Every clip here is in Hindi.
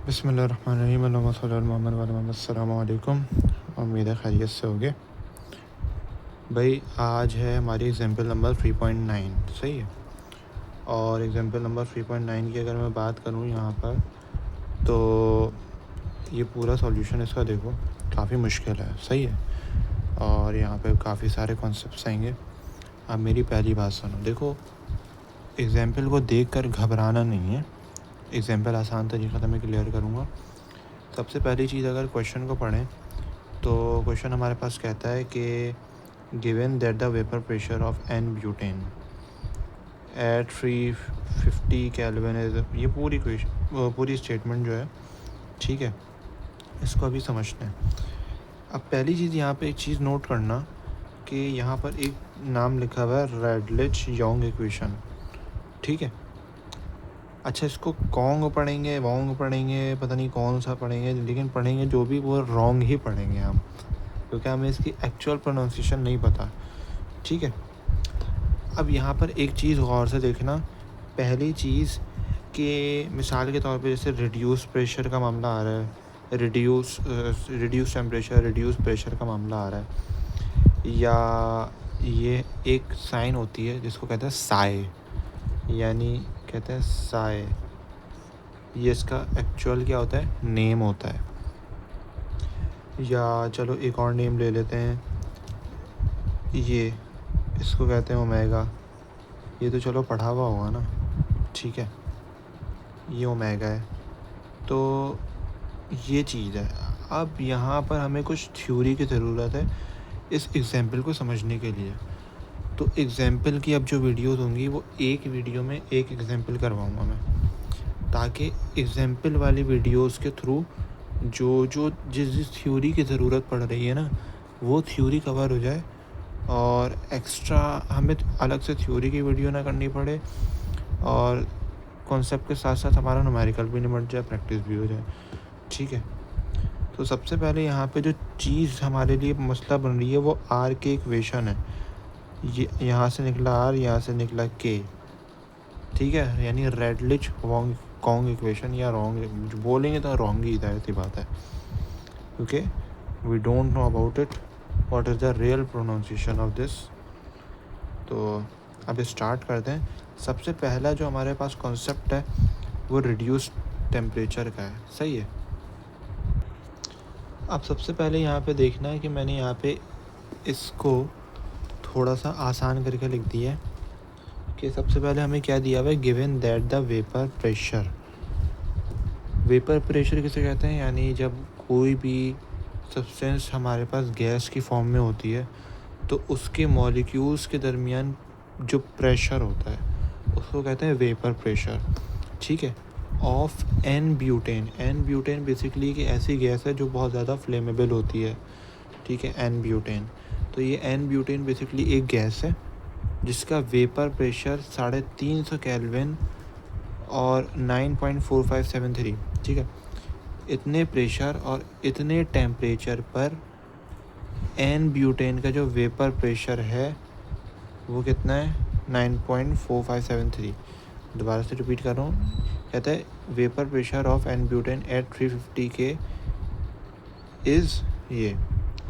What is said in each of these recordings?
बिस्मिल्लाहिर्रहमानिर्रहीम अल्लाहुम्मा सल्लि अला मुहम्मद व अला मुहम्मद। अस्सलामु अलैकुम। उम्मीद है खैरियत से होगे भाई। आज है हमारी एग्जाम्पल नंबर 3.9, सही है। और एग्जाम्पल नंबर 3.9 की अगर मैं बात करूँ यहाँ पर, तो ये पूरा सॉल्यूशन इसका देखो काफ़ी मुश्किल है, सही है। और यहाँ पे काफ़ी सारे कॉन्सेप्ट्स आएंगे। अब मेरी पहली बात सुनो, देखो एग्जाम्पल को देखकर घबराना नहीं है। एग्जाम्पल आसान तरीक़े से मैं क्लियर करूँगा। सबसे पहली चीज़, अगर क्वेश्चन को पढ़ें तो क्वेश्चन हमारे पास कहता है कि given that the vapour pressure of n butane at 350 kelvin is, ये पूरी स्टेटमेंट जो है, ठीक है, इसको अभी समझते हैं। अब पहली चीज़ यहाँ पे एक चीज़ नोट करना कि यहाँ पर एक नाम लिखा हुआ है रेडलिच योंग इक्वेशन, ठीक है। अच्छा, इसको कॉन्ग पढ़ेंगे, वोंग पढ़ेंगे, पता नहीं कौन सा पढ़ेंगे, लेकिन पढ़ेंगे जो भी वो रॉन्ग ही पढ़ेंगे हम, क्योंकि हमें इसकी एक्चुअल प्रोनाउंसिएशन नहीं पता, ठीक है। अब यहाँ पर एक चीज़ गौर से देखना। पहली चीज़ कि मिसाल के तौर पे जैसे रिड्यूस प्रेशर का मामला आ रहा है, रिड्यूस टेम्परेचर, रिड्यूस प्रेशर का मामला आ रहा है, या ये एक साइन होती है जिसको कहते हैं साए, यानी कहते हैं साए, ये इसका एक्चुअल क्या होता है, नेम होता है। या चलो एक और नेम ले लेते हैं, ये इसको कहते हैं ओमेगा। ये तो चलो पढ़ा हुआ होगा ना, ठीक है, ये ओमेगा है। तो ये चीज़ है। अब यहाँ पर हमें कुछ थ्योरी की ज़रूरत है इस एग्ज़ाम्पल को समझने के लिए। तो एग्ज़ाम्पल की अब जो वीडियोस होंगी वो एक वीडियो में एक एग्ज़ाम्पल करवाऊँगा मैं, ताकि एग्ज़ाम्पल वाली वीडियोस के थ्रू जो जिस थ्योरी की ज़रूरत पड़ रही है ना, वो थ्योरी कवर हो जाए, और एक्स्ट्रा हमें अलग से थ्योरी की वीडियो ना करनी पड़े, और कॉन्सेप्ट के साथ साथ हमारा न्यूमेरिकल भी निपट जाए, प्रैक्टिस भी हो जाए, ठीक है। तो सबसे पहले यहाँ पे जो चीज़ हमारे लिए मसला बन रही है वो आर के इक्वेशन है। ये यहाँ से निकला आर, यहाँ से निकला के, ठीक है, यानी रेडलिच कॉन्ग इक्वेशन, या रॉन्ग बोलेंगे तो रॉन्ग ही जाहिर सी बात है, क्योंकि we don't know about it what is the real pronunciation of this. तो अब स्टार्ट करते हैं। सबसे पहला जो हमारे पास कॉन्सेप्ट है वो रिड्यूस टेम्परेचर का है, सही है। अब सबसे पहले यहाँ पे देखना है कि मैंने यहाँ पे इसको थोड़ा सा आसान करके लिख दिया है कि सबसे पहले हमें क्या दिया हुआ है, given that the vapour pressure. Vapour pressure किसे कहते हैं, यानी जब कोई भी सब्सटेंस हमारे पास गैस की फॉर्म में होती है तो उसके मॉलिक्यूल्स के दरमियान जो प्रेशर होता है उसको कहते हैं वेपर प्रेशर, ठीक है, of n butane. N butane basically एक ऐसी गैस है जो बहुत ज़्यादा फ्लेमेबल होती है, ठीक है, एन ब्यूटेन। तो ये एन ब्यूटेन बेसिकली एक गैस है जिसका वेपर प्रेशर 350 केल्विन और 9.4573, ठीक है। इतने प्रेशर और इतने टेम्परेचर पर एन ब्यूटेन का जो वेपर प्रेशर है वो कितना है, 9.4573। दोबारा से रिपीट कर रहा हूँ, कहता है vapour pressure of n butane at 350 K is ये,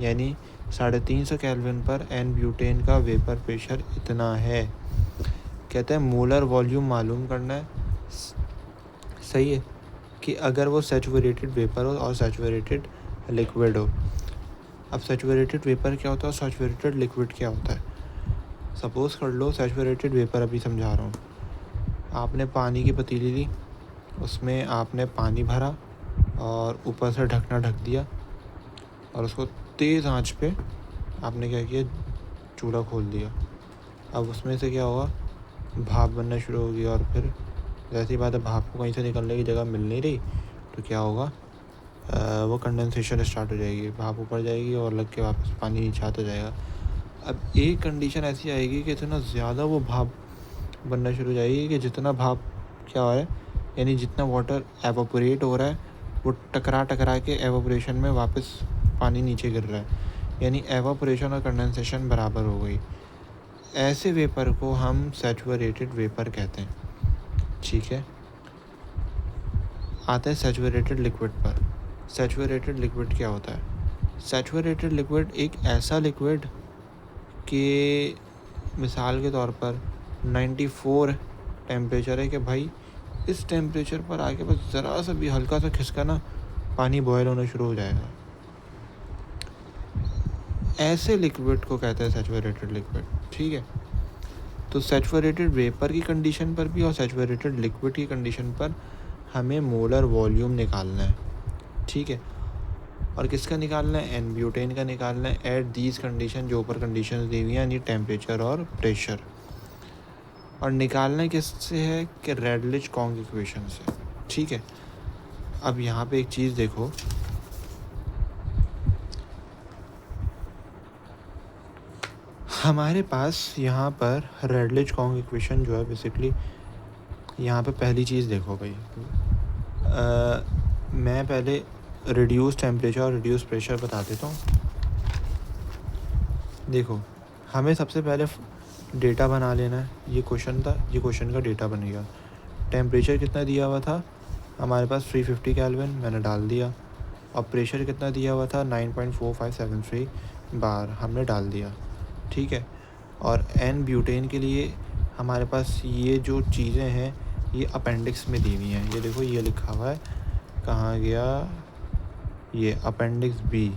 यानी 350 केल्विन पर एन ब्यूटेन का वेपर प्रेशर इतना है। कहता है मोलर वॉल्यूम मालूम करना है, सही है, कि अगर वो सैचुरेटेड वेपर हो और सैचुरेटेड लिक्विड हो। अब सैचुरेटेड वेपर क्या होता है और सैचुरेटेड लिक्विड क्या होता है। सपोज़ कर लो सैचुरेटेड वेपर, अभी समझा रहा हूँ। आपने पानी की पतीली ली, उसमें आपने पानी भरा और ऊपर से ढकना ढक दिया, और उसको तेज़ आंच पे आपने क्या किया, चूल्हा खोल दिया। अब उसमें से क्या होगा, भाप बनना शुरू होगी, और फिर जैसी बात है भाप को कहीं से निकलने की जगह मिल नहीं रही, तो क्या होगा, वो कंडेंसेशन स्टार्ट हो जाएगी, भाप ऊपर जाएगी और लग के वापस पानी नीचे आता जाएगा। अब एक कंडीशन ऐसी आएगी कि इतना ज़्यादा वो भाप बनना शुरू हो जाएगी कि जितना भाप क्या हो रहा है, यानी जितना वाटर एवोपरेट हो रहा है वो टकरा के एवोपरेशन में वापस पानी नीचे गिर रहा है, यानी एवोपरेशन और कंडेंसेशन बराबर हो गई। ऐसे वेपर को हम सैचुरेटेड वेपर कहते हैं, ठीक है। आते हैं सैचुरेटेड लिक्विड पर। सैचुरेटेड लिक्विड क्या होता है? सैचुरेटेड लिक्विड एक ऐसा लिक्विड कि मिसाल के तौर पर 94 टेम्परेचर है कि भाई इस टेम्परेचर पर आके बस ज़रा सा भी हल्का सा खिसका ना पानी बॉयल होना शुरू हो जाएगा। ऐसे लिक्विड को कहते हैं सैचुरेटेड लिक्विड। ठीक है, तो सैचुरेटेड वेपर की कंडीशन पर भी और सैचुरेटेड लिक्विड की कंडीशन पर हमें मोलर वॉल्यूम निकालना है। ठीक है, और किसका निकालना है? एन ब्यूटेन का निकालना है एट दीज कंडीशन, जो ऊपर कंडीशन दी हुई हैं, यानी टेम्परेचर और प्रेशर। और निकालना किससे है? कि रेडलिच-कॉन्ग इक्वेशन से। ठीक है, अब यहाँ पे एक चीज़ देखो, हमारे पास यहाँ पर रेडलिच-कॉन्ग इक्वेशन जो है बेसिकली, यहाँ पे पहली चीज़ देखो भाई, मैं पहले रिड्यूस टेम्परेचर और रिड्यूस प्रेशर बता देता हूँ। देखो, हमें सबसे पहले डेटा बना लेना है। ये क्वेश्चन था, ये क्वेश्चन का डेटा बनेगा। टेम्परेचर कितना दिया हुआ था हमारे पास? 350 केल्विन, मैंने डाल दिया। और प्रेशर कितना दिया हुआ था? 9.4573 बार, हमने डाल दिया। ठीक है, और एन ब्यूटेन के लिए हमारे पास ये जो चीज़ें हैं ये अपेंडिक्स में दी हुई हैं। ये देखो, ये लिखा हुआ है, कहाँ गया ये? Appendix B.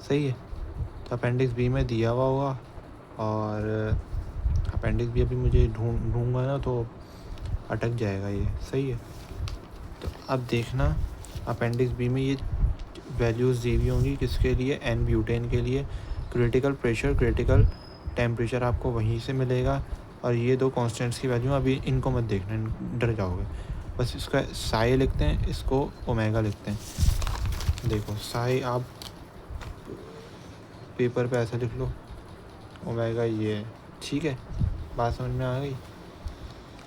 सही है, तो अपेंडिक्स बी में दिया हुआ होगा, और अपेंडिक्स बी अभी मुझे ढूंढूंगा ना तो अटक जाएगा ये। सही है, तो अब देखना अपेंडिक्स बी में ये वैल्यूज़ दी हुई होंगी किसके लिए? एन ब्यूटेन के लिए। क्रिटिकल प्रेशर, क्रिटिकल टेम्परेचर आपको वहीं से मिलेगा, और ये दो कांस्टेंट्स की वैल्यू, अभी इनको मत देखना, डर जाओगे। बस इसका साई लिखते हैं, इसको ओमेगा लिखते हैं। देखो, साई आप पेपर पे ऐसे लिख लो, ओमेगा ये है। ठीक है, बात समझ में आ गई?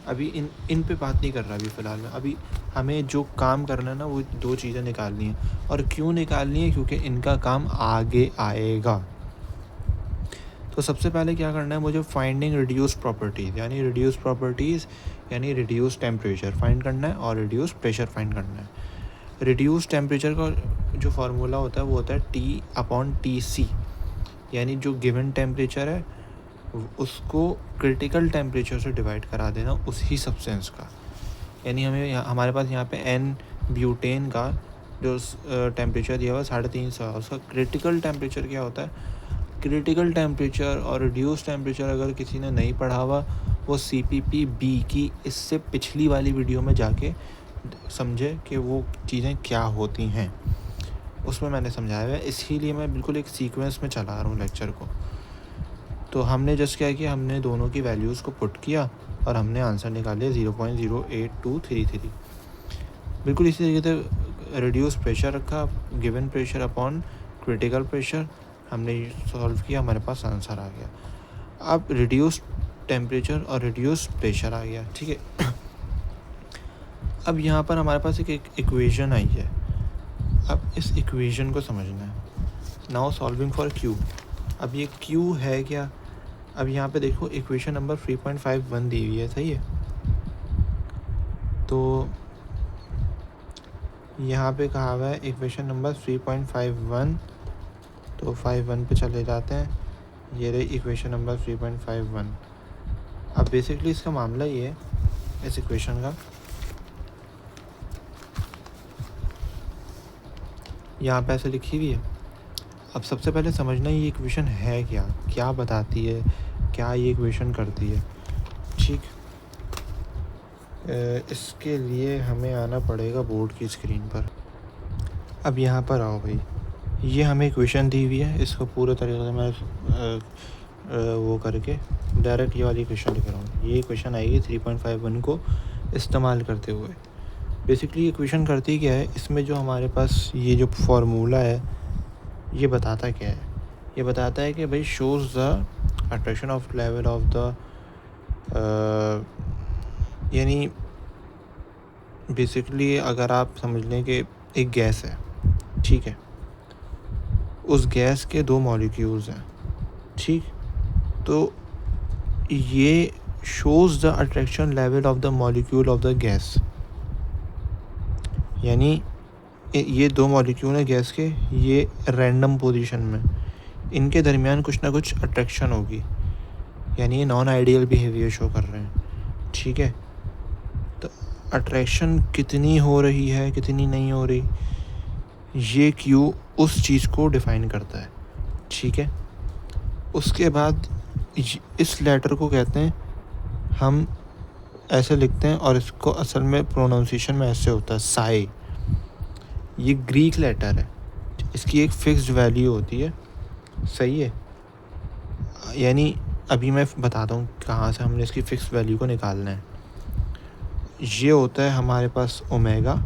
अभी इन पे बात नहीं कर रहा अभी फ़िलहाल में। अभी हमें जो काम करना है ना, वो दो चीज़ें निकालनी है। और क्यों निकालनी है? क्योंकि इनका काम आगे आएगा। तो सबसे पहले क्या करना है मुझे? फाइंडिंग रिड्यूस प्रॉपर्टीज़, यानी रिड्यूस प्रॉपर्टीज़ यानी रिड्यूस टेम्परेचर फाइंड करना है, और रिड्यूस प्रेशर फाइंड करना है। रिड्यूस टेम्परेचर का जो फार्मूला होता है वो होता है T/Tc, यानी जो गिवन टेम्परेचर है उसको क्रिटिकल टेम्परेचर से डिवाइड करा देना उसी सब्सटेंस का। यानी हमारे पास यहाँ पे एन ब्यूटेन का जो टेम्परेचर दिया हुआ है 350, उसका क्रिटिकल टेम्परेचर क्या होता है? क्रिटिकल टेम्परेचर और रिड्यूस टेम्परेचर अगर किसी ने नहीं पढ़ा हुआ, वो CPP-B की इससे पिछली वाली वीडियो में जाके समझे कि वो चीज़ें क्या होती हैं, उसमें मैंने समझाया है। इसीलिए मैं बिल्कुल एक सीक्वेंस में चला रहा हूँ लेक्चर को। तो हमने जस्ट क्या किया, हमने दोनों की वैल्यूज़ को पुट किया और हमने आंसर निकाले 0.08233। बिल्कुल इसी तरीके से रिड्यूस प्रेशर रखा, given pressure upon critical pressure, हमने सॉल्व किया, हमारे पास आंसर आ गया। अब रिड्यूस टेम्परेचर और रिड्यूस प्रेशर आ गया। ठीक है, अब यहाँ पर हमारे पास एक इक्वेशन आई है। अब इस इक्वेशन को समझना है। Now solving for Q। अब ये Q है क्या? अब यहाँ पे देखो, इक्वेशन नंबर 3.51 दी हुई है। सही है, तो यहाँ पे कहा हुआ है इक्वेशन नंबर 3.51, तो 51 पे चले जाते हैं। ये रही इक्वेशन नंबर 3.51। अब बेसिकली इसका मामला ये है, इस इक्वेशन का, यहाँ पे ऐसे लिखी हुई है। अब सबसे पहले समझना ये इक्वेशन है क्या, क्या बताती है, क्या ये इक्वेशन करती है। ठीक, इसके लिए हमें आना पड़ेगा बोर्ड की स्क्रीन पर। अब यहाँ पर आओ भाई, ये हमें इक्वेशन दी हुई है, इसको पूरे तरीके से मैं वो करके डायरेक्ट ये वाली इक्वेशन लिख रहा हूँ। ये इक्वेशन आएगी 3.51 को इस्तेमाल करते हुए। बेसिकली इक्वेशन करती क्या है, इसमें जो हमारे पास ये जो फार्मूला है ये बताता क्या है? ये बताता है कि भाई shows the attraction of level of the, यानी बेसिकली अगर आप समझ लें कि एक गैस है, ठीक है, उस गैस के दो मॉलिक्यूल्स हैं। ठीक, तो ये shows the attraction level of the molecule of the gas। यानी ये दो मॉलिक्यूल है गैस के, ये रैंडम पोजीशन में, इनके दरमियान कुछ ना कुछ अट्रैक्शन होगी, यानी ये नॉन आइडियल बिहेवियर शो कर रहे हैं। ठीक है, तो अट्रैक्शन कितनी हो रही है कितनी नहीं हो रही, ये क्यू उस चीज़ को डिफ़ाइन करता है। ठीक है, उसके बाद इस लेटर को कहते हैं, हम ऐसे लिखते हैं और इसको असल में प्रोनाउंसिएशन में ऐसे होता है साई। ये ग्रीक लेटर है, इसकी एक फिक्स्ड वैल्यू होती है। सही है, यानी अभी मैं बताता हूँ कहाँ से हमने इसकी फिक्स वैल्यू को निकालना है। ये होता है हमारे पास ओमेगा,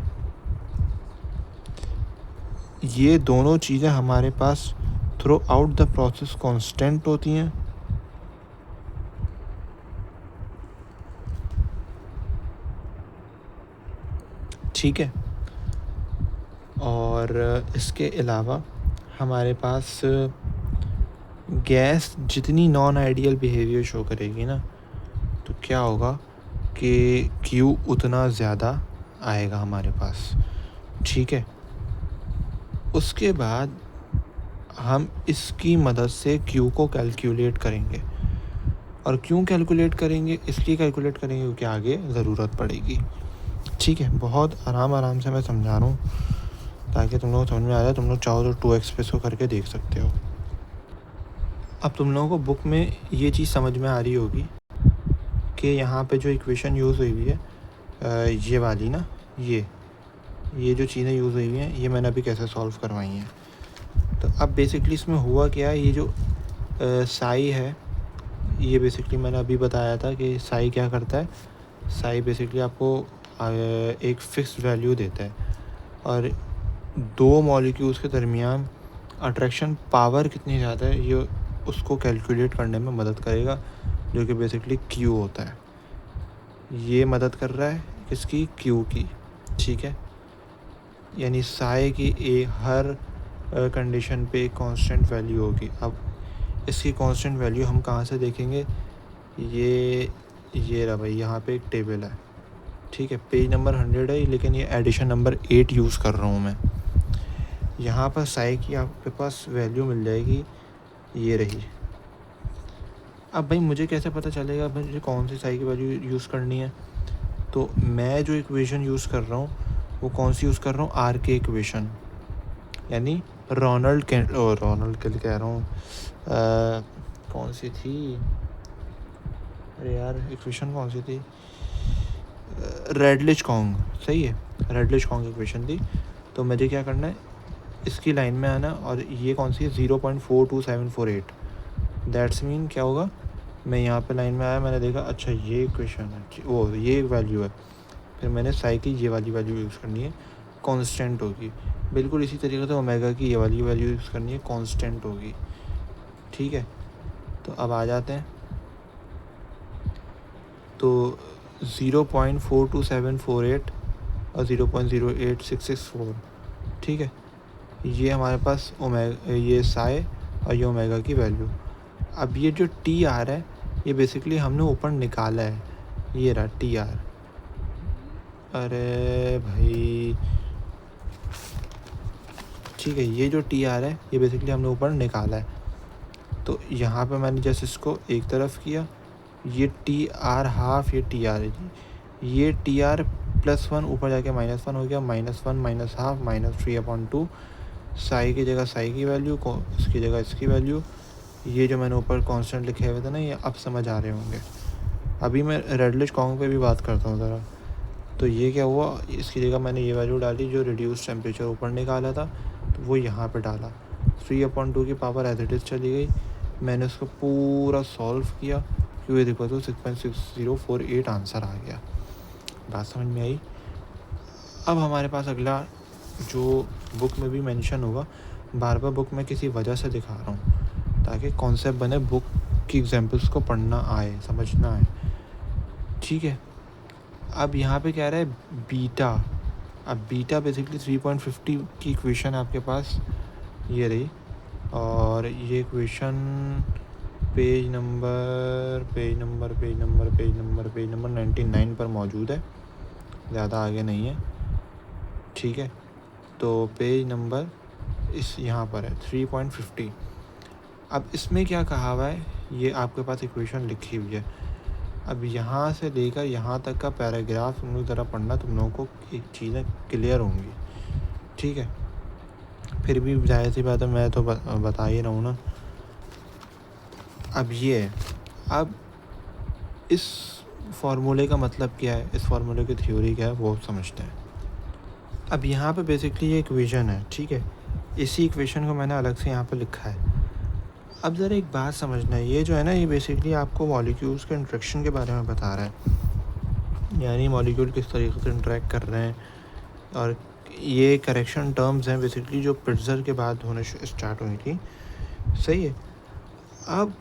ये दोनों चीज़ें हमारे pass through out the process constant होती हैं। ठीक है, और इसके अलावा हमारे पास गैस जितनी नॉन आइडियल बिहेवियर शो करेगी ना, तो क्या होगा कि क्यू उतना ज़्यादा आएगा हमारे पास। ठीक है, उसके बाद हम इसकी मदद से क्यू को कैलकुलेट करेंगे, और क्यों कैलकुलेट करेंगे, इसलिए कैलकुलेट करेंगे क्योंकि आगे ज़रूरत पड़ेगी। ठीक है, बहुत आराम से मैं समझा रहा हूँ ताकि तुम लोगों को समझ में आ जाए। तुम लोग चाहो तो 2x पे इसको करके देख सकते हो। अब तुम लोगों को बुक में ये चीज़ समझ में आ रही होगी कि यहाँ पे जो इक्वेशन यूज़ हुई हुई है, ये वाली ना, ये जो चीज़ें यूज़ हुई हुई हैं, ये मैंने अभी कैसे सॉल्व करवाई हैं। तो अब बेसिकली इसमें हुआ क्या है, ये जो साई है, ये बेसिकली मैंने अभी बताया था कि साई क्या करता है। साई बेसिकली आपको एक फिक्स वैल्यू देता है, और दो मॉलिक्यूल्स के दरमियान अट्रैक्शन पावर कितनी ज़्यादा है ये उसको कैलकुलेट करने में मदद करेगा, जो कि बेसिकली क्यू होता है। ये मदद कर रहा है किसकी, क्यू की। ठीक है, यानी साई की हर कंडीशन पे एक कांस्टेंट वैल्यू होगी। अब इसकी कांस्टेंट वैल्यू हम कहाँ से देखेंगे, ये रहा भाई, यहाँ पे एक टेबल है। ठीक है, पेज नंबर 100 है, लेकिन ये एडिशन नंबर 8 यूज़ कर रहा हूँ मैं। यहाँ पर साई की आपके पास वैल्यू मिल जाएगी, ये रही। अब भाई मुझे कैसे पता चलेगा मुझे कौन सी साई की वैल्यू यूज़ करनी है, तो मैं जो इक्वेशन यूज़ कर रहा हूँ वो कौन सी यूज़ कर रहा हूँ, आर के इक्वेशन, यानी रोनाल्ड के कह रहा हूँ, कौन सी थी, अरे यार इक्वेशन कौन सी थी, रेडलिच-कॉन्ग। सही है, रेडलिच-कॉन्ग इक्वेशन थी। तो मुझे क्या करना है, इसकी लाइन में आना, और ये कौन सी है, 0.42748। दैट्स मीन क्या होगा, मैं यहाँ पे लाइन में आया, मैंने देखा अच्छा ये इक्वेशन है, वो ये वैल्यू है, फिर मैंने साई की ये वाली वैल्यू यूज़ करनी है, कांस्टेंट होगी। बिल्कुल इसी तरीके से ओमेगा की ये वाली वैल्यू यूज़ करनी है, कांस्टेंट होगी। ठीक है, तो अब आ जाते हैं, तो 0.42748 और 0.08664। ठीक है, ये हमारे पास ओमेगा, ये साई और ये ओमेगा की वैल्यू। अब ये जो टी आर है, ये बेसिकली हमने ऊपर निकाला है, ये रहा टी आर। अरे भाई ठीक है, ये जो टी आर है ये बेसिकली हमने ऊपर निकाला है। तो यहाँ पे मैंने जैसे इसको एक तरफ किया, ये टी आर हाफ, ये टी आर है जी, ये टी आर +1 ऊपर जाके -1 हो गया, -1 -हाफ -3/2। साई की जगह साई की वैल्यू, इसकी जगह इसकी वैल्यू। ये जो मैंने ऊपर कांस्टेंट लिखे हुए थे ना, ये अब समझ आ रहे होंगे। अभी मैं रेडलिच-कॉन्ग पे भी बात करता हूँ ज़रा। तो ये क्या हुआ, इसकी जगह मैंने ये वैल्यू डाली, जो रिड्यूस टेम्परेचर ऊपर निकाला था तो वो यहाँ पे डाला, 3/2 की पावर एज इट इज़ चली गई। मैंने उसको पूरा सॉल्व किया, क्यों देखो तो 6.6048 आंसर आ गया। बात समझ में आई। अब हमारे पास अगला जो बुक में भी मेंशन होगा, बार बार बुक में किसी वजह से दिखा रहा हूँ ताकि कॉन्सेप्ट बने, बुक की एग्जाम्पल्स को पढ़ना आए, समझना आए। ठीक है, अब यहाँ पे कह रहा है बीटा। अब बीटा बेसिकली 3.50 की इक्वेशन आपके पास ये रही, और ये इक्वेशन पेज नंबर 99 पर मौजूद है, ज़्यादा आगे नहीं है, ठीक है। तो पेज नंबर इस यहाँ पर है 3.50। अब इसमें क्या कहा हुआ है, ये आपके पास इक्वेशन लिखी हुई है। अब यहाँ से लेकर यहाँ तक का पैराग्राफ तुम लोग ज़रा पढ़ना, तुम लोगों को एक चीज़ें क्लियर होंगी, ठीक है। फिर भी जाहिर सी बात है, मैं तो बता ही रहा हूँ ना। अब ये है, अब इस फार्मूले का मतलब क्या है, इस फार्मूले की थ्योरी क्या है, वो समझते हैं। अब यहाँ पे बेसिकली ये इक्वेशन है, ठीक है। इसी इक्वेशन को मैंने अलग से यहाँ पे लिखा है। अब ज़रा एक बात समझना है, ये जो है ना, ये बेसिकली आपको मॉलिक्यूल्स के इंट्रैक्शन के बारे में बता रहा है, यानी मॉलिक्यूल किस तरीके से इंटरेक्ट कर रहे हैं। और ये करेक्शन टर्म्स हैं बेसिकली जो प्रिट्ज़र के बाद होने स्टार्ट हुई थी, सही है। अब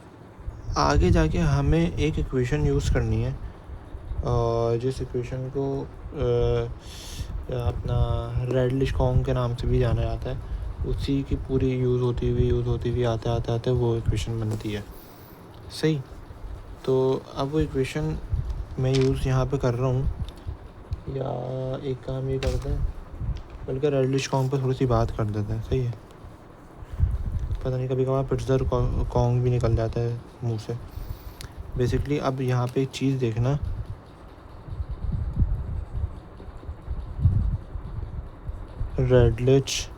आगे जाके हमें एक इक्वेशन यूज़ करनी है, और जिस इक्वेशन को अपना रेडलिश-कॉन्ग के नाम से भी जाना जाता है, उसी की पूरी यूज़ होती हुई आते वो इक्वेशन बनती है, सही। तो अब वो इक्वेशन मैं यूज़ यहाँ पे कर रहा हूँ, या एक काम ये करते हैं, बल्कि रेडलिश-कॉन्ग पर थोड़ी सी बात कर देते हैं, सही है। पता नहीं कभी कभार प्रिट्ज़र कॉन्ग भी निकल जाता है मुंह से। बेसिकली अब यहाँ पे एक चीज़ देखना, रेडलिश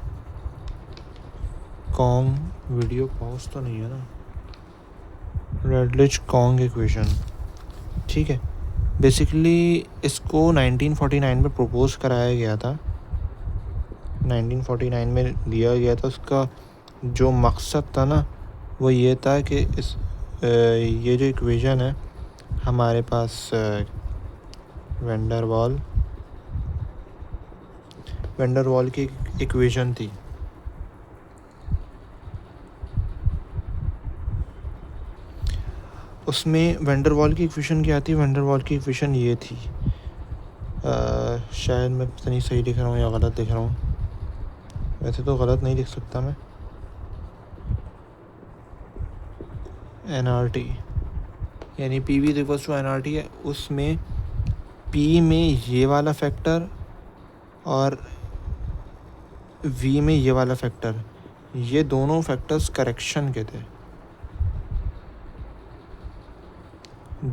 कॉन्ग, वीडियो पॉज तो नहीं है ना, रेडलिश कॉन्ग इक्वेशन, ठीक है। बेसिकली इसको 1949 में प्रपोज कराया गया था, 1949 में दिया गया था। उसका जो मकसद था ना, वो ये था कि इस ये जो इक्वेशन है हमारे पास वैन डर वाल की इक्वेशन थी। उसमें वैन डर वाल की इक्वेशन क्या थी, वैन डर वाल की इक्वेशन ये थी, शायद मैं पता नहीं सही लिख रहा हूँ या गलत लिख रहा हूँ, वैसे तो गलत नहीं लिख सकता मैं। NRT यानी PV इक्वल्स टू NRT है। उसमें P में ये वाला फैक्टर और V में ये वाला फैक्टर, ये दोनों फैक्टर्स करेक्शन के थे।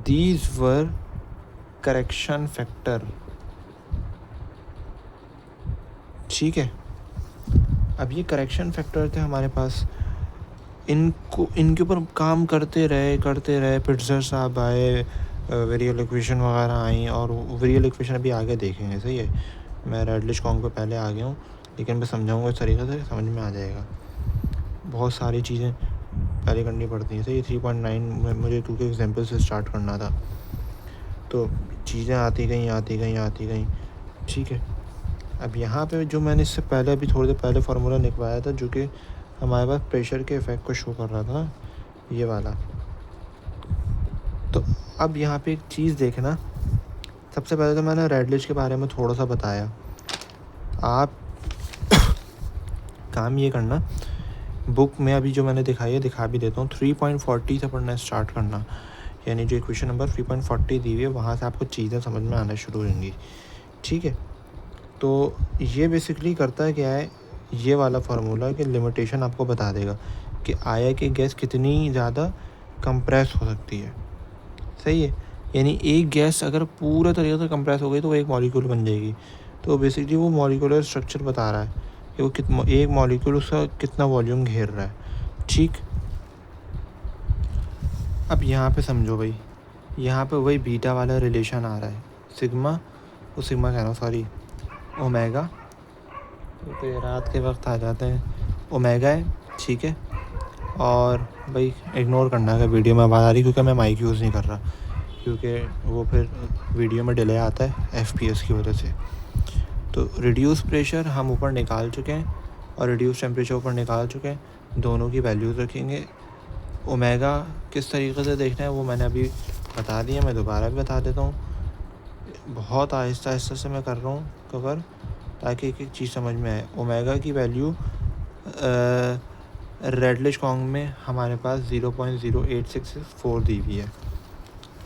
These were correction factor, ठीक है। अब ये करेक्शन फैक्टर थे हमारे पास, इनके ऊपर काम करते रहे प्रिट्ज़र साहब आए, वेरियल इक्वेशन वगैरह आई, और वेरियल इक्वेशन अभी आगे देखेंगे, सही है। मैं रेडलिश-कॉन्ग पे पहले आ गया हूँ, लेकिन मैं समझाऊँगा इस तरीके से, समझ में आ जाएगा। बहुत सारी चीज़ें पहले करनी पड़ती हैं, सही। 3.9 में मुझे क्योंकि एग्जाम्पल से स्टार्ट करना था, तो चीज़ें आती गई, ठीक है। अब यहाँ पे जो मैंने इससे पहले अभी थोड़ी देर पहले फार्मूला लिखवाया था, जो कि हमारे पास प्रेशर के इफ़ेक्ट को शो कर रहा था, ये वाला। तो अब यहाँ पे एक चीज़ देखना, सबसे पहले तो मैंने रेडलिश के बारे में थोड़ा सा बताया। आप काम ये करना, बुक में अभी जो मैंने दिखा भी देता हूँ, 3.40 से पढ़ना स्टार्ट करना, यानी जो इक्वेशन नंबर 3.40 दी हुई है, वहाँ से आपको चीज़ें समझ में आना शुरू होंगी, ठीक है। तो ये बेसिकली करता क्या है, ये वाला फार्मूला कि लिमिटेशन आपको बता देगा कि आया कि गैस कितनी ज़्यादा कंप्रेस हो सकती है, सही है। यानी एक गैस अगर पूरा तरीके से कंप्रेस हो गई तो वो एक मॉलिक्यूल बन जाएगी। तो बेसिकली वो मॉलिक्यूलर स्ट्रक्चर बता रहा है कि वो कितना, एक मॉलिक्यूल उसका कितना वॉल्यूम घेर रहा है, ठीक। अब यहाँ पे समझो भाई, यहाँ पे वही बीटा वाला रिलेशन आ रहा है, सिग्मा कह रहा हूँ, सॉरी, ओमेगा, तो ये रात के वक्त आ जाते हैं, ओमेगा है, ठीक है। और भाई इग्नोर करना है वीडियो में आवाज़ आ रही, क्योंकि मैं माइक यूज़ नहीं कर रहा, क्योंकि वो फिर वीडियो में डिले आता है FPS की वजह से। तो रिड्यूस प्रेशर हम ऊपर निकाल चुके हैं, और रिड्यूस टेम्परेचर ऊपर निकाल चुके हैं, दोनों की वैल्यूज़ रखेंगे। ओमेगा किस तरीके से देखना है वो मैंने अभी बता दिया, मैं दोबारा भी बता देता हूँ। बहुत आहिस्ता से मैं कर रहा हूँ कवर, ताकि एक एक चीज़ समझ में आए। ओमेगा की वैल्यू रेडलिश कॉन्ग में हमारे पास 0.08664 दी हुई है,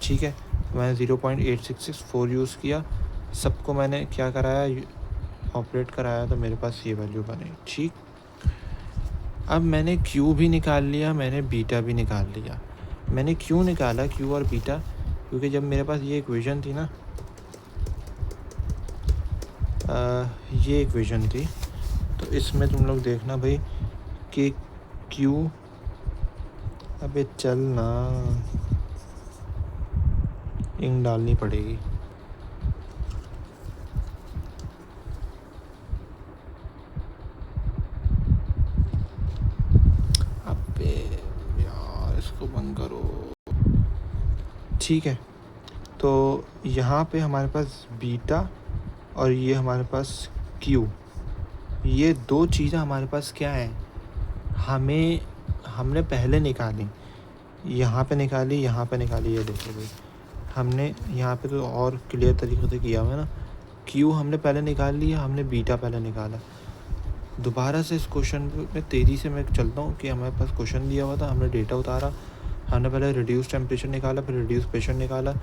ठीक है। मैंने 0.8664 यूज़ किया, सबको मैंने क्या कराया, ऑपरेट कराया, तो मेरे पास ये वैल्यू बनी, ठीक। अब मैंने क्यू भी निकाल लिया, मैंने बीटा भी निकाल लिया। मैंने क्यों निकाला क्यू और बीटा, क्योंकि जब मेरे पास ये इक्वेशन थी ना, ये इक्वेशन थी, तो इसमें तुम लोग देखना भाई कि क्यू, अबे चल ना, इंक डालनी पड़ेगी। अबे यार इसको बंद करो, ठीक है। तो यहाँ पे हमारे पास बीटा और ये हमारे पास क्यू, ये दो चीज़ें हमारे पास क्या है, हमने पहले निकाली, यहाँ पे निकाली, यहाँ पे निकाली। ये देखो भाई, हमने यहाँ पे तो और क्लियर तरीके से किया हुआ है ना, क्यू हमने पहले निकाल लिया, हमने बीटा पहले निकाला। दोबारा से इस क्वेश्चन में तेज़ी से मैं चलता हूँ कि हमारे पास क्वेश्चन दिया हुआ था, हमने डेटा उतारा, हमने पहले रिड्यूस टेम्परेचर निकाला, फिर रिड्यूस प्रेशर निकाला।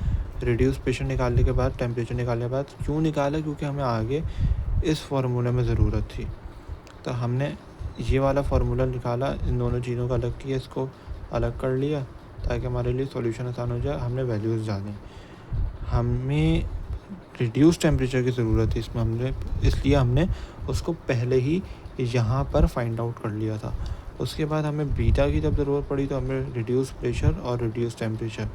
रिड्यूस प्रेशर निकालने के बाद, टेम्परेचर निकालने के बाद क्यों निकाला, क्योंकि हमें आगे इस फार्मूले में ज़रूरत थी, तो हमने ये वाला फार्मूला निकाला, इन दोनों चीज़ों को अलग किया, इसको अलग कर लिया ताकि हमारे लिए सॉल्यूशन आसान हो जाए। हमने वैल्यूज़ डाली, हमें रिड्यूस टेम्परेचर की ज़रूरत थी इसमें, इसलिए हमने उसको पहले ही यहाँ पर फाइंड आउट कर लिया था। उसके बाद हमें बीटा की जब ज़रूरत पड़ी तो हमें रिड्यूस प्रेशर और रिड्यूस टेम्परेचर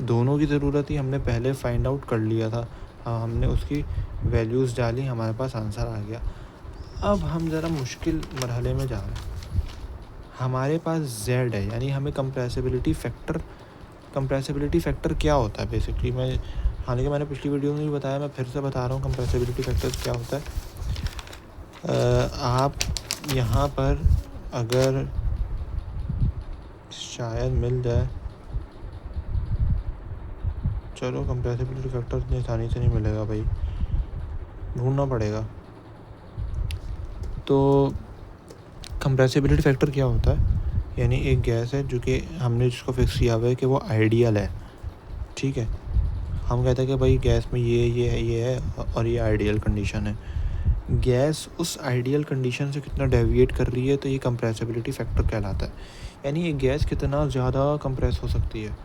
दोनों की ज़रूरत थी, हमने पहले फाइंड आउट कर लिया था। हमने उसकी वैल्यूज़ डाली, हमारे पास आंसर आ गया। अब हम ज़रा मुश्किल मरहले में जा रहे हैं। हमारे पास z है, यानी हमें कंप्रेसिबिलिटी फैक्टर क्या होता है बेसिकली, मैं हालांकि मैंने पिछली वीडियो में भी बताया, मैं फिर से बता रहा हूँ कंप्रेसिबिलिटी फैक्टर क्या होता है। आप यहाँ पर अगर शायद मिल जाए, चलो कंप्रेसिबिलिटी फैक्टर इतनी आसानी से नहीं मिलेगा भाई, ढूंढना पड़ेगा। तो कंप्रेसिबिलिटी फैक्टर क्या होता है, यानी एक गैस है जो कि हमने जिसको फिक्स किया हुआ है कि वो आइडियल है, ठीक है। हम कहते हैं कि भाई गैस में ये है और ये आइडियल कंडीशन है। गैस उस आइडियल कंडीशन से कितना डेविएट कर रही है, तो ये कंप्रेसिबिलिटी फैक्टर कहलाता है। यानी ये गैस कितना ज़्यादा कंप्रेस हो सकती है,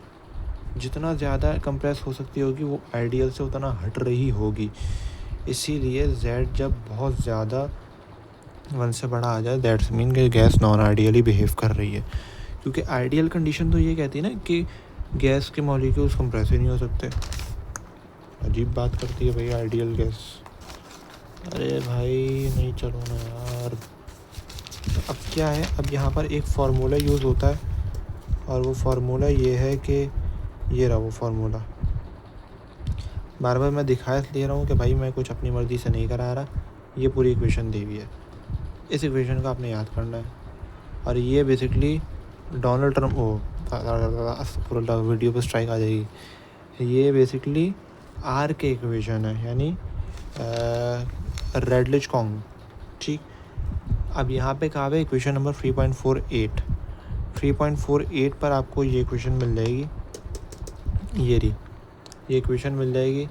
जितना ज़्यादा कंप्रेस हो सकती होगी वो आइडियल से उतना हट रही होगी। इसीलिए Z जब बहुत ज़्यादा 1 से बड़ा आ जाए, दैट्स मीन कि गैस नॉन आइडियली बिहेव कर रही है, क्योंकि आइडियल कंडीशन तो ये कहती है ना कि गैस के मॉलिक्यूल्स कंप्रेस ही नहीं हो सकते। अजीब बात करती है भाई आइडियल गैस। अरे भाई नहीं, चलो ना यार। अब क्या है, अब यहाँ पर एक फार्मूला यूज़ होता है, और वो फार्मूला ये है कि ये रहा वो फार्मूला। बार बार मैं दिखा इसलिए रहा हूँ कि भाई मैं कुछ अपनी मर्ज़ी से नहीं करा रहा, ये पूरी इक्वेशन दी हुई है, इस इक्वेशन को आपने याद करना है। और ये बेसिकली डोनाल्ड ट्रम्प, पूरा वीडियो पर स्ट्राइक आ जाएगी। ये बेसिकली आर के इक्वेशन है, यानी रेडलिश कॉन्ग, ठीक। अब यहाँ पे कहा है इक्वेशन नंबर 3.48 पर आपको ये इक्वेशन मिल जाएगी, ये रही ये इक्वेशन मिल जाएगी।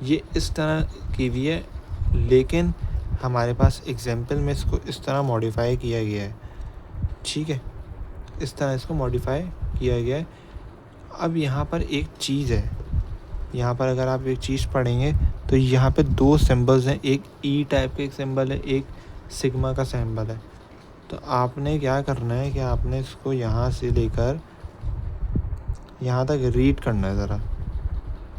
ये इस तरह की भी है, लेकिन हमारे पास एग्जाम्पल में इसको इस तरह मॉडिफाई किया गया है, ठीक है, इस तरह इसको मॉडिफाई किया गया है। अब यहाँ पर एक चीज़ है, यहाँ पर अगर आप एक चीज़ पढ़ेंगे तो यहाँ पे दो सिंबल्स हैं, एक ई टाइप का एक सिंबल है, एक सिग्मा का सिंबल है। तो आपने क्या करना है कि आपने इसको यहाँ से लेकर यहाँ तक रीड करना है ज़रा,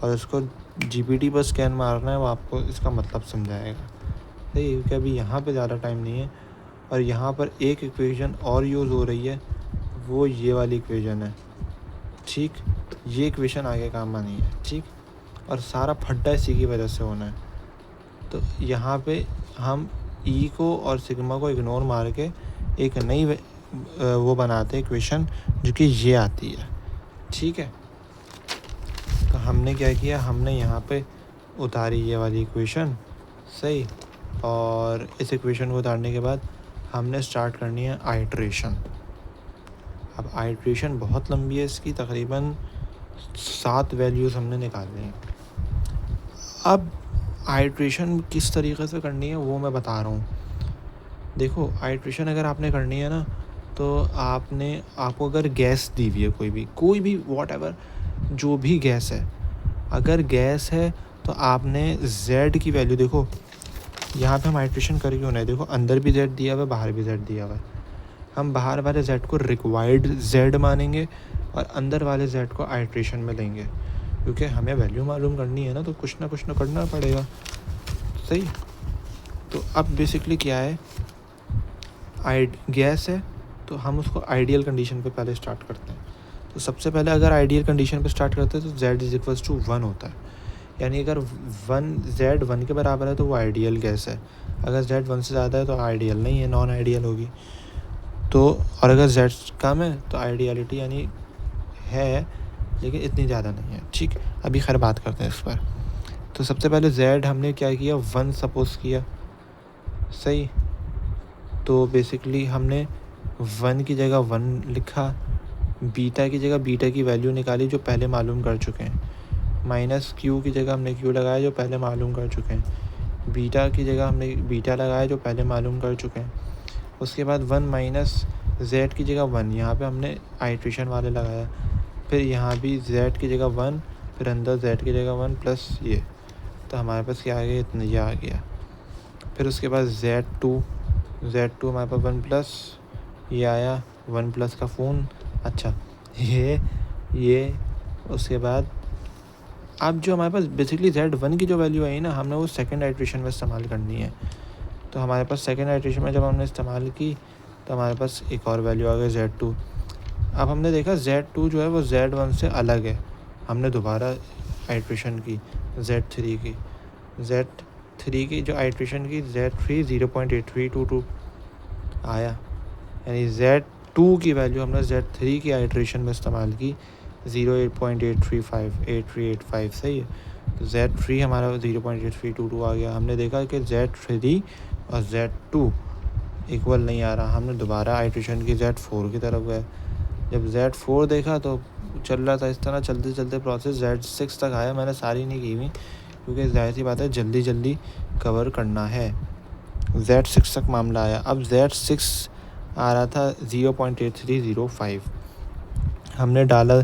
और इसको GPT पर स्कैन मारना है, वो आपको इसका मतलब समझाएगा। सही, क्योंकि अभी यहाँ पे ज़्यादा टाइम नहीं है। और यहाँ पर एक इक्वेशन और यूज़ हो रही है, वो ये वाली इक्वेशन है, ठीक। ये इक्वेशन आगे काम आनी है, ठीक। और सारा फड्डा इसी की वजह से होना है। तो यहाँ पे हम ई को और सिग्मा को इग्नोर मार के एक नई वो बनाते हैं इक्वेशन, जो कि ये आती है, ठीक है। तो हमने क्या किया, हमने यहाँ पे उतारी ये वाली इक्वेशन, सही। और इस इक्वेशन को उतारने के बाद हमने स्टार्ट करनी है आइट्रेशन, अब आइट्रेशन बहुत लंबी है इसकी, तकरीबन 7 वैल्यूज़ हमने निकालनी है। अब आइट्रेशन किस तरीके से करनी है वो मैं बता रहा हूँ। देखो, आइट्रेशन अगर आपने करनी है ना, तो आपको अगर गैस दी हुई है कोई भी वॉटएवर जो भी गैस है, अगर गैस है तो आपने z की वैल्यू, देखो यहाँ पे हम आइट्रेशन कर क्यों नहीं, देखो अंदर भी z दिया हुआ है, बाहर भी z दिया हुआ है। हम बाहर वाले z को रिक्वायर्ड z मानेंगे और अंदर वाले z को आइट्रेशन में लेंगे, क्योंकि हमें वैल्यू मालूम करनी है ना, तो कुछ ना करना पड़ेगा। सही। तो अब बेसिकली क्या है, गैस है तो हम उसको आइडियल कंडीशन पे पहले स्टार्ट करते हैं। तो सबसे पहले अगर आइडियल कंडीशन पे स्टार्ट करते हैं तो z = 1 होता है, यानी अगर z 1 के बराबर है तो वो आइडियल गैस है, अगर z 1 से ज़्यादा है तो आइडियल नहीं है, नॉन आइडियल होगी। तो और अगर z कम है तो आइडियलिटी यानी है लेकिन इतनी ज़्यादा नहीं है। ठीक, अभी खैर बात करते हैं इस पर। तो सबसे पहले z हमने क्या किया, 1 सपोज किया। सही। तो बेसिकली हमने 1 की जगह 1 लिखा, बीटा की जगह बीटा की वैल्यू निकाली जो पहले मालूम कर चुके हैं, माइनस क्यू की जगह हमने क्यू लगाया जो पहले मालूम कर चुके हैं, बीटा की जगह हमने बीटा लगाया जो पहले मालूम कर चुके हैं। उसके बाद 1 माइनस z की जगह 1, यहाँ पे हमने आइट्रेशन वाले लगाया, फिर यहाँ भी z की जगह 1, फिर अंदर z की जगह 1 प्लस ये, तो हमारे पास क्या आ गया, इतना ये आ गया। फिर उसके बाद z2 हमारे पास 1 प्लस ये आया, 1 प्लस का फ़ोन। अच्छा, ये उसके बाद अब जो हमारे पास बेसिकली z1 की जो वैल्यू आई ना, हमने वो सेकंड आइट्रेशन में इस्तेमाल करनी है। तो हमारे पास सेकंड आइट्रेशन में जब हमने इस्तेमाल की तो हमारे पास एक और वैल्यू आ गई z2। अब हमने देखा z2 जो है वो z1 से अलग है, हमने दोबारा आइट्रेशन की z3 की जो आइट्रेशन की z3 0.8322 आया, यानी z2 की वैल्यू हमने z3 की आइट्रेशन में इस्तेमाल की 0.8385 सही है। तो z3 हमारा 0.8322 आ गया। हमने देखा कि z3 और z2 इक्वल नहीं आ रहा, हमने दोबारा आइट्रेशन की z4 की तरफ गए। जब z4 देखा तो चल रहा था इस तरह, चलते चलते प्रोसेस z6 तक आया। मैंने सारी नहीं की हुई क्योंकि जाहिर सी बात है जल्दी कवर करना है। z6 तक मामला आया। अब z6 आ रहा था 0.8305, हमने डाला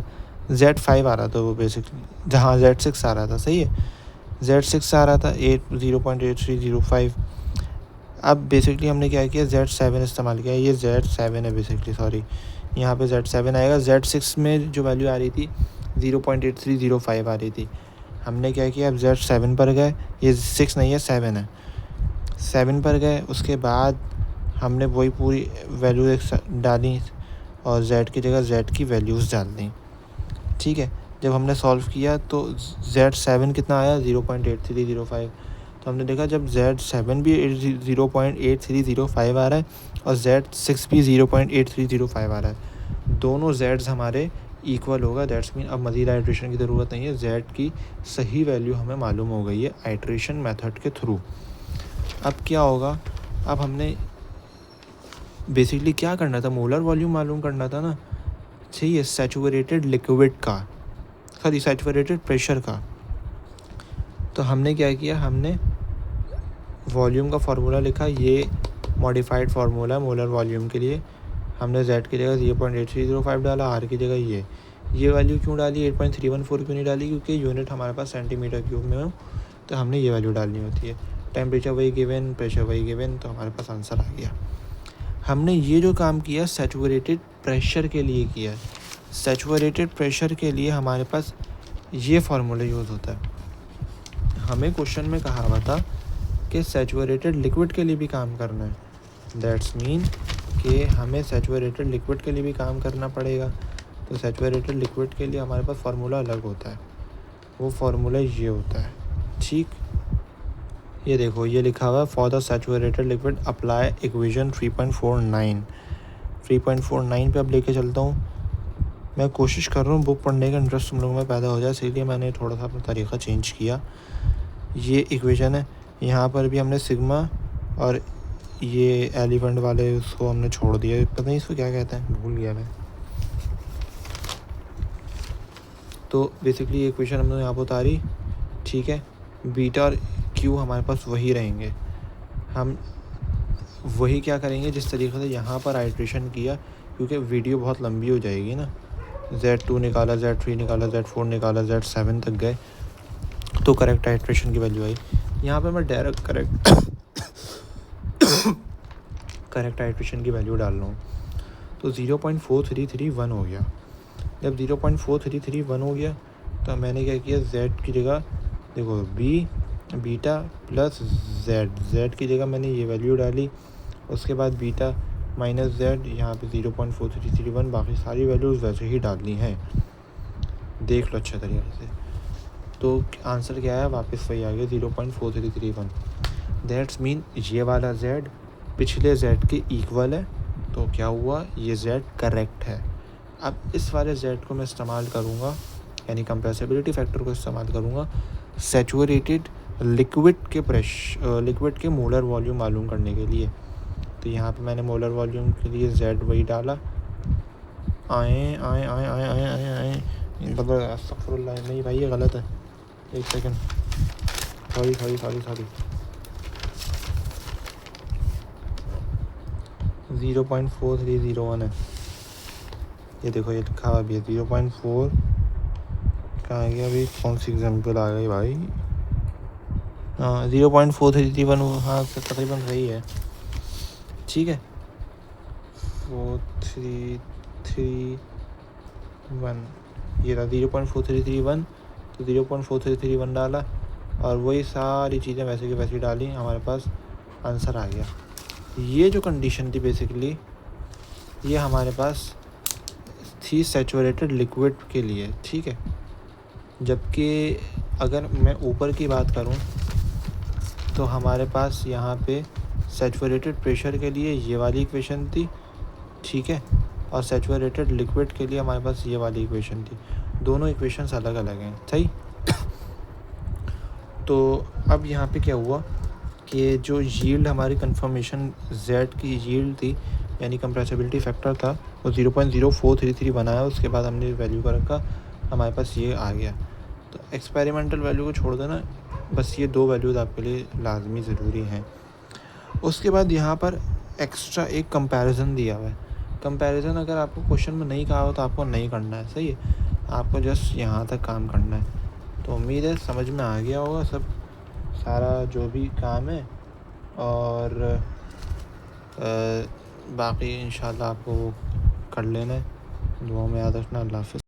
z5 आ रहा था, वो बेसिकली जहाँ z6 आ रहा था। सही है, z6 आ रहा था 0.8305। अब बेसिकली हमने क्या किया, z7 इस्तेमाल किया, ये z7 है बेसिकली, सॉरी यहाँ पे z7 आएगा। z6 में जो वैल्यू आ रही थी 0.8305 आ रही थी, हमने क्या किया, अब z7 पर गए, ये 6 नहीं है 7 है, 7 पर गए। उसके बाद हमने वही पूरी वैल्यू डाली और z की जगह z की वैल्यूज़ डाल दी। ठीक है, जब हमने सॉल्व किया तो z7 कितना आया, 0.8305। तो हमने देखा जब z7 भी 0.8305 आ रहा है और z6 भी 0.8305 आ रहा है, दोनों z's हमारे इक्वल होगा। दैट्स मीन अब मज़ीद आइट्रेशन की ज़रूरत नहीं है, z की सही वैल्यू हमें मालूम हो गई है आइट्रेशन मेथड के थ्रू। अब क्या होगा, अब हमने बेसिकली क्या करना था, मोलर वॉल्यूम मालूम करना था ना। चाहिए सैचुरेटेड लिक्विड का, सॉरी सैचुरेटेड प्रेशर का। तो हमने क्या किया, हमने वॉल्यूम का फार्मूला लिखा, ये मॉडिफाइड फार्मूला है मोलर वॉल्यूम के लिए। हमने z की जगह 0.8305 डाला, r की जगह ये वैल्यू क्यों डाली, 8.314 क्यों नहीं डाली, क्योंकि यूनिट हमारे पास सेंटीमीटर क्यूब में हो, तो हमने ये वैल्यू डालनी होती है। टेम्परेचर वही गिवन, प्रेशर वही गिवन, तो हमारे पास आंसर आ गया। हमने ये जो काम किया सैचुरेटेड प्रेशर के लिए किया है। सैचुरेटेड प्रेशर के लिए हमारे पास ये फार्मूला यूज़ होता है। हमें क्वेश्चन में कहा हुआ था कि सैचुरेटेड लिक्विड के लिए भी काम करना है। दैट्स मीन कि हमें सैचुरेटेड लिक्विड के लिए भी काम करना पड़ेगा। तो सैचुरेटेड लिक्विड के लिए हमारे पास फार्मूला अलग होता है, वो फार्मूला ये होता है। ठीक, ये देखो, ये लिखा हुआ है for the saturated liquid apply equation 3.49 पे अब लेके चलता हूँ। मैं कोशिश कर रहा हूँ बुक पढ़ने का इंटरेस्ट तुम लोगों में पैदा हो जाए, इसीलिए मैंने थोड़ा सा अपना तरीका चेंज किया। ये इक्वेशन है, यहाँ पर भी हमने सिग्मा और ये एलिफेंट वाले उसको हमने छोड़ दिया, पता नहीं इसको क्या कहते हैं, भूल गया मैं। तो बेसिकली ये इक्वेशन हमने यहाँ पर उतारी, ठीक है। बीटा और क्यू हमारे पास वही रहेंगे, हम वही क्या करेंगे जिस तरीके से यहाँ पर आइट्रेशन किया, क्योंकि वीडियो बहुत लंबी हो जाएगी ना। Z2 निकाला, Z3 निकाला, Z4 निकाला, Z7 तक गए, तो करेक्ट आइट्रेशन की वैल्यू आई। यहाँ पे मैं डायरेक्ट करेक्ट आइट्रेशन की वैल्यू डाल रहा हूँ, तो 0.4331 हो गया। जब 0.4331 हो गया तो मैंने क्या किया, Z की जगह देखो बीटा प्लस Z की जगह मैंने ये वैल्यू डाली, उसके बाद बीटा माइनस Z, यहाँ पे 0.4331, बाकी सारी वैल्यूज़ वैसे ही डालनी है, देख लो अच्छे तरीके से। तो आंसर क्या है, वापस वही आ गया 0.4331। दैट्स मीन ये वाला Z पिछले Z के इक्वल है, तो क्या हुआ, ये Z करेक्ट है। अब इस वाले Z को मैं इस्तेमाल करूँगा, यानी कंप्रेसिबिलिटी फैक्टर को इस्तेमाल करूँगा सैचुरेटेड लिक्विड के मोलर वॉल्यूम मालूम करने के लिए। तो यहाँ पे मैंने मोलर वॉल्यूम के लिए Z वही डाला, आए मतलब अस्तगफिरुल्लाह, नहीं भाई ये गलत है, एक सेकंड, सॉरी 0.4301 है, ये देखो ये लिखा हुआ भी है 0.4, कहाँ गया अभी, कौन सी एग्जाम्पल आ गई भाई, हाँ 0.4331, हाँ तकरीबन सही है, ठीक है। 4331 ये रहा 0.4331, तो 0.4331 डाला और वही सारी चीज़ें वैसे की वैसी डाली, हमारे पास आंसर आ गया। ये जो कंडीशन थी बेसिकली, ये हमारे पास थी सैचुरेटेड लिक्विड के लिए, ठीक है। जबकि अगर मैं ऊपर की बात करूं तो हमारे पास यहाँ पे सैचुरेटेड प्रेशर के लिए ये वाली इक्वेशन थी, ठीक है, और सैचुरेटेड लिक्विड के लिए हमारे पास ये वाली इक्वेशन थी, दोनों इक्वेशंस अलग अलग हैं, सही। तो अब यहाँ पे क्या हुआ कि जो यील्ड हमारी कंफर्मेशन Z की यील्ड थी, यानी कंप्रेसिबिलिटी फैक्टर था, वो 0.0433 बनाया, उसके बाद हमने वैल्यू का रखा, हमारे पास ये आ गया। तो एक्सपेरिमेंटल वैल्यू को छोड़ देना, बस ये दो वैल्यूज़ आपके लिए लाजमी ज़रूरी हैं। उसके बाद यहाँ पर एक्स्ट्रा एक कंपैरिजन दिया हुआ है। कंपैरिजन अगर आपको क्वेश्चन में नहीं कहा हो तो आपको नहीं करना है, सही है, आपको जस्ट यहाँ तक काम करना है। तो उम्मीद है समझ में आ गया होगा सब, सारा जो भी काम है, और बाकी इंशाल्लाह आपको कर लेना है। दुआ में याद रखना। अल्लाह हाफ़िज़।